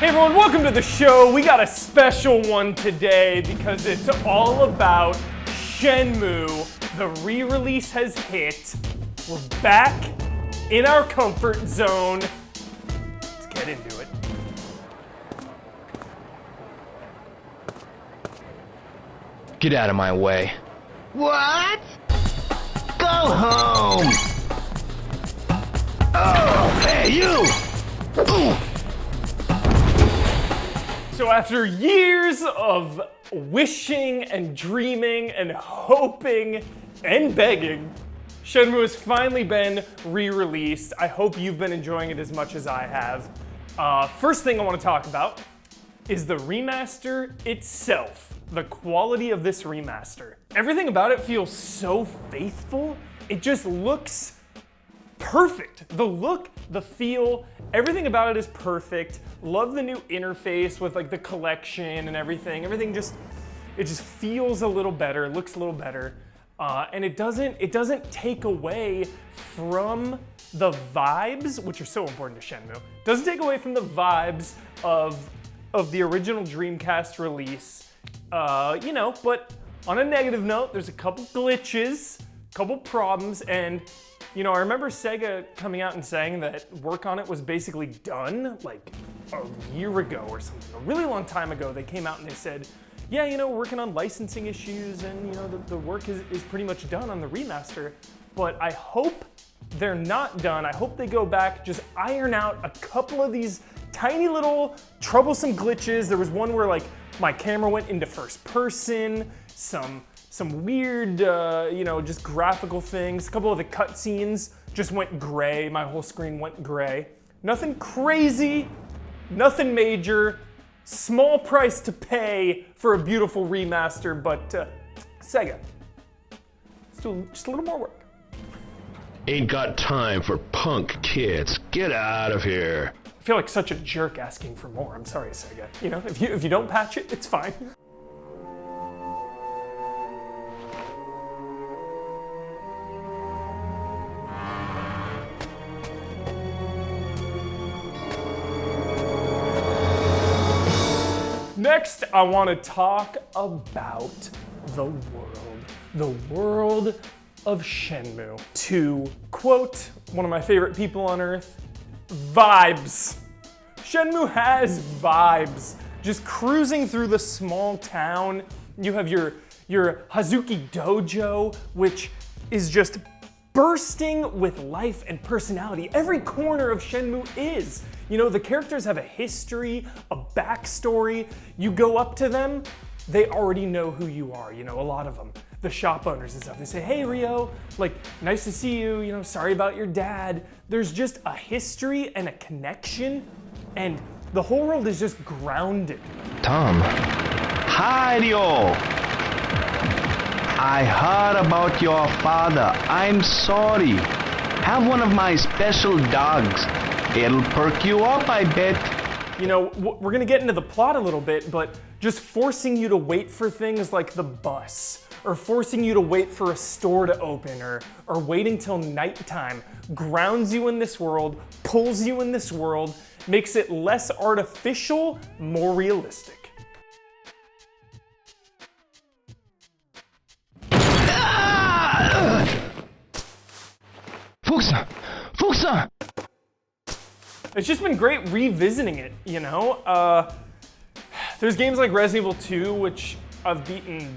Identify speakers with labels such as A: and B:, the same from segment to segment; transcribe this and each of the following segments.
A: Hey everyone, welcome to the show. We got a special one today because it's all about Shenmue. The re-release has hit. We're back in our comfort zone. Let's get into it.
B: Get out of my way.
C: What? Go home! Oh, hey, you! Ooh.
A: So after years of wishing and dreaming and hoping and begging, Shenmue has finally been re-released. I hope you've been enjoying it as much as I have. First thing I want to talk about is the remaster itself. The quality of this remaster. Everything about it feels so faithful. It just looks perfect. The look, the feel, everything about it is perfect. Love the new interface with like the collection and everything. Everything just feels a little better, looks a little better. And it doesn't take away from the vibes, which are so important to Shenmue. It doesn't take away from the vibes of the original Dreamcast release. But on a negative note, there's a couple glitches, couple problems, and I remember Sega coming out and saying that work on it was basically done like a year ago or something. A really long time ago, they came out and they said, yeah, we're working on licensing issues and the work is pretty much done on the remaster. But I hope they're not done. I hope they go back, just iron out a couple of these tiny little troublesome glitches. There was one where like my camera went into first person, some weird, just graphical things. A couple of the cutscenes just went gray. My whole screen went gray. Nothing crazy, nothing major. Small price to pay for a beautiful remaster, but Sega, let's do just a little more work.
C: Ain't got time for punk kids. Get out of here.
A: I feel like such a jerk asking for more. I'm sorry, Sega. If you don't patch it, it's fine. Next, I want to talk about the world of Shenmue. To quote one of my favorite people on earth, vibes. Shenmue has vibes. Just cruising through the small town, you have your Hazuki Dojo, which is just bursting with life and personality. Every corner of Shenmue is. The characters have a history, a backstory. You go up to them, they already know who you are, a lot of them. The shop owners and stuff, they say, hey Ryo, like, nice to see you, sorry about your dad. There's just a history and a connection, and the whole world is just grounded.
C: Tom. Hi, Ryo. I heard about your father. I'm sorry. Have one of my special dogs. It'll perk you up, I bet.
A: We're gonna get into the plot a little bit, but just forcing you to wait for things like the bus, or forcing you to wait for a store to open, or waiting till nighttime, grounds you in this world, pulls you in this world, makes it less artificial, more realistic.
C: Fuchsa!
A: It's just been great revisiting it, There's games like Resident Evil 2, which I've beaten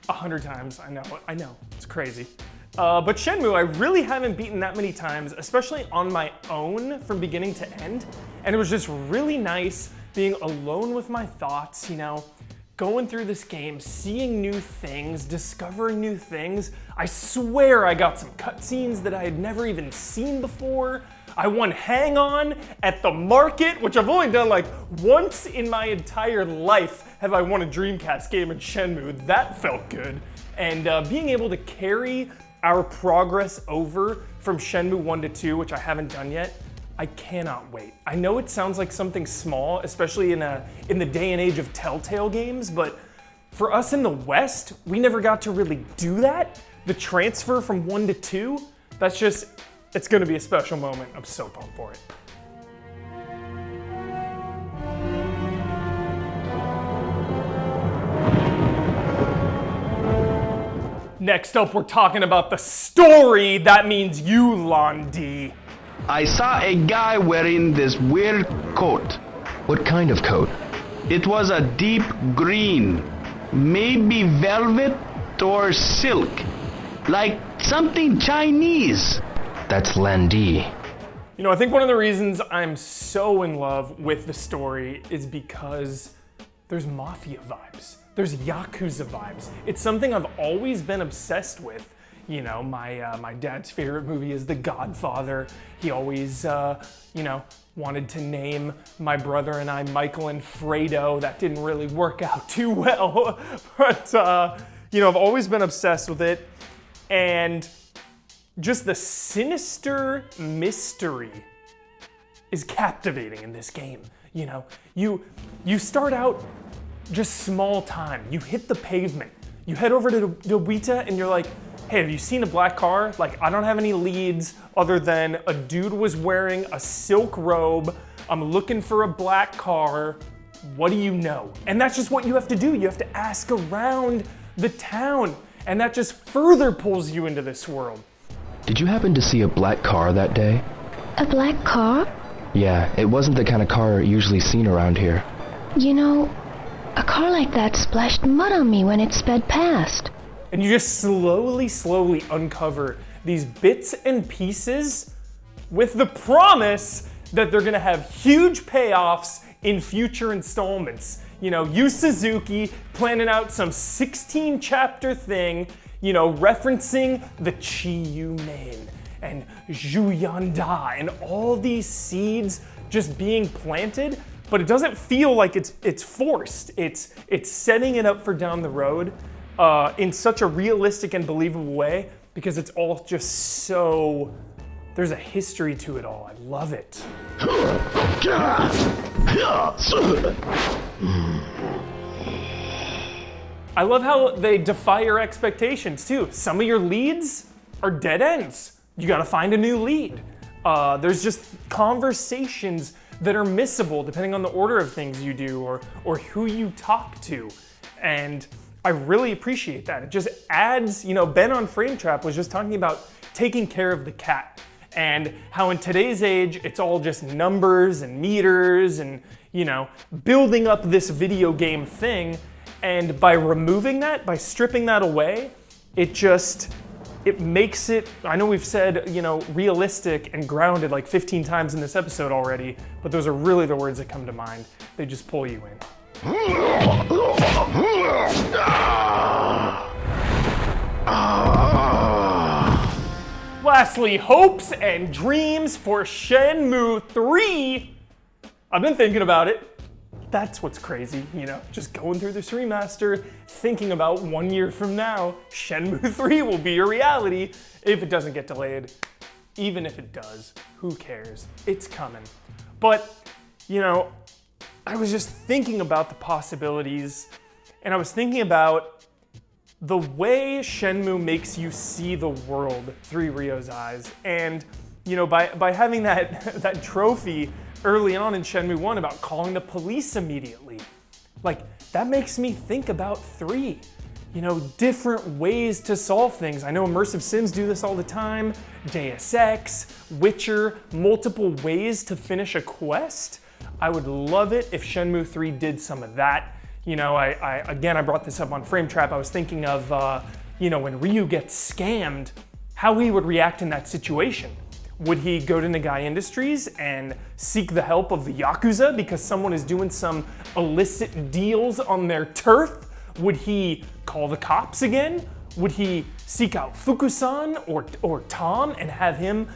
A: 100 times. I know, it's crazy. But Shenmue, I really haven't beaten that many times, especially on my own from beginning to end. And it was just really nice being alone with my thoughts, going through this game, seeing new things, discovering new things. I swear I got some cutscenes that I had never even seen before. I won Hang On at the market, which I've only done like once in my entire life have I won a Dreamcast game in Shenmue. That felt good. And being able to carry our progress over from Shenmue 1 to 2, which I haven't done yet, I cannot wait. I know it sounds like something small, especially in the day and age of Telltale games, but for us in the West, we never got to really do that. The transfer from 1 to 2, it's gonna be a special moment. I'm so pumped for it. Next up, we're talking about the story. That means you, Londi.
C: I saw a guy wearing this weird coat.
B: What kind of coat?
C: It was a deep green, maybe velvet or silk, like something Chinese.
B: That's Landi.
A: You know, I think one of the reasons I'm so in love with the story is because there's mafia vibes. There's Yakuza vibes. It's something I've always been obsessed with. You know, my dad's favorite movie is The Godfather. He always, wanted to name my brother and I Michael and Fredo. That didn't really work out too well. But, I've always been obsessed with it. And just the sinister mystery is captivating in this game. You know, you start out just small time. You hit the pavement. You head over to Dobita and you're like, hey, have you seen a black car? Like, I don't have any leads other than a dude was wearing a silk robe. I'm looking for a black car. What do you know? And that's just what you have to do. You have to ask around the town. And that just further pulls you into this world.
B: Did you happen to see a black car that day?
D: A black car?
B: Yeah, it wasn't the kind of car usually seen around here.
D: You know, a car like that splashed mud on me when it sped past.
A: And you just slowly uncover these bits and pieces with the promise that they're gonna have huge payoffs in future installments. You know, Yu Suzuki planning out some 16 chapter thing, referencing the Chi Yu Main and Zhu Yanda and all these seeds just being planted, but it doesn't feel like it's forced. It's setting it up for down the road in such a realistic and believable way because it's all just so, there's a history to it all. I love it. I love how they defy your expectations too. Some of your leads are dead ends. You gotta find a new lead. There's just conversations that are missable depending on the order of things you do or who you talk to. And I really appreciate that. It just adds, Ben on Frame Trap was just talking about taking care of the cat and how in today's age, it's all just numbers and meters and, building up this video game thing. And by removing that, by stripping that away, it makes it, I know we've said, realistic and grounded like 15 times in this episode already, but those are really the words that come to mind. They just pull you in. Lastly, hopes and dreams for Shenmue 3. I've been thinking about it. That's what's crazy, just going through this remaster, thinking about 1 year from now, Shenmue 3 will be a reality if it doesn't get delayed. Even if it does, who cares? It's coming. But, I was just thinking about the possibilities, and I was thinking about the way Shenmue makes you see the world through Ryo's eyes. And, by having that trophy early on in Shenmue 1 about calling the police immediately, like, that makes me think about 3. Different ways to solve things. I know immersive sims do this all the time. Deus Ex, Witcher, multiple ways to finish a quest. I would love it if Shenmue 3 did some of that. I brought this up on Frame Trap. I was thinking of, when Ryu gets scammed, how he would react in that situation. Would he go to Nagai Industries and seek the help of the Yakuza because someone is doing some illicit deals on their turf? Would he call the cops again? Would he seek out Fukusan or Tom and have him,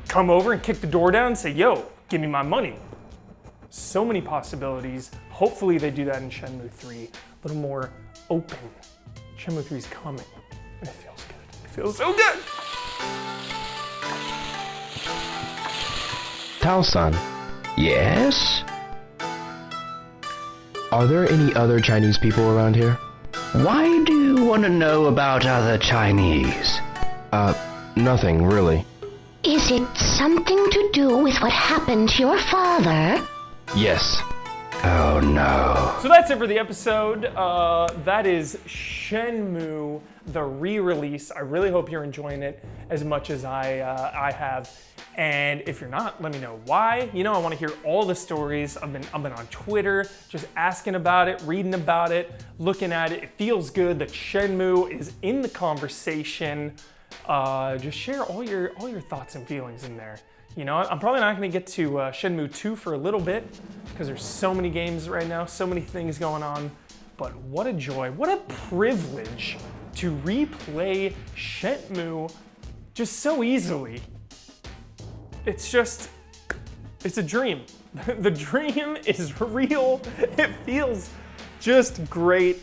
A: come over and kick the door down and say, yo, give me my money? So many possibilities. Hopefully they do that in Shenmue 3, a little more open. Shenmue 3 is coming, and it feels good. It feels so good!
B: Tao-san,
C: Yes?
B: are there any other Chinese people around here?
C: Why do you want to know about other Chinese?
B: Nothing, really.
D: Is it something to do with what happened to your father?
B: Yes. Oh no.
A: So that's it for the episode. That is Shenmue, the re-release. I really hope you're enjoying it as much as I have. And if you're not, let me know why. You know, I want to hear all the stories. I've been on Twitter, just asking about it, reading about it, looking at it. It feels good that Shenmue is in the conversation. Just share all your thoughts and feelings in there. You know, I'm probably not going to get to Shenmue 2 for a little bit because there's so many games right now, so many things going on. But what a joy, what a privilege to replay Shenmue just so easily. It's a dream. The dream is real. It feels just great.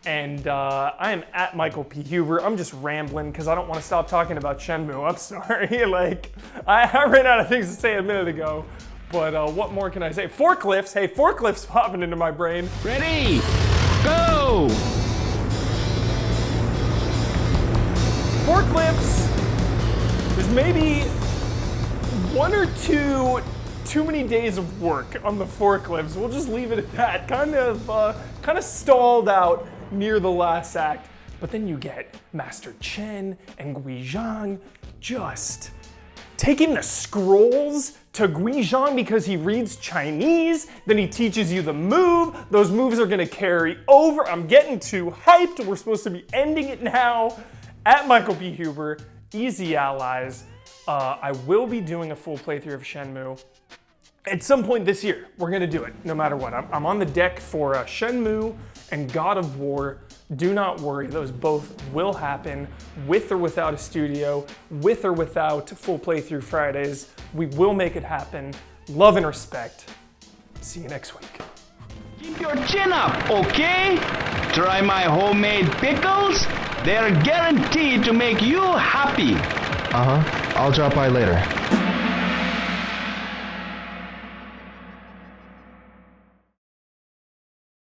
A: And I am at Michael P. Huber. I'm just rambling because I don't want to stop talking about Shenmue. I'm sorry. Like, I ran out of things to say a minute ago. But what more can I say? Forklifts. Hey, forklifts popping into my brain.
C: Ready, go!
A: Forklifts. There's maybe one or two too many days of work on the forklifts. We'll just leave it at that. Kind of stalled out near the last act, but then you get Master Chen and Guizhang just taking the scrolls to Guizhang because he reads Chinese, then he teaches you the move. Those moves are gonna carry over. I'm getting too hyped. We're supposed to be ending it now. At Michael B. Huber, Easy Allies. I will be doing a full playthrough of Shenmue at some point this year. We're gonna do it, no matter what. I'm on the deck for Shenmue and God of War. Do not worry, those both will happen, with or without a studio, with or without full playthrough Fridays. We will make it happen. Love and respect. See you next week.
C: Keep your chin up, okay? Try my homemade pickles. They're guaranteed to make you happy.
B: Uh-huh. I'll drop by later.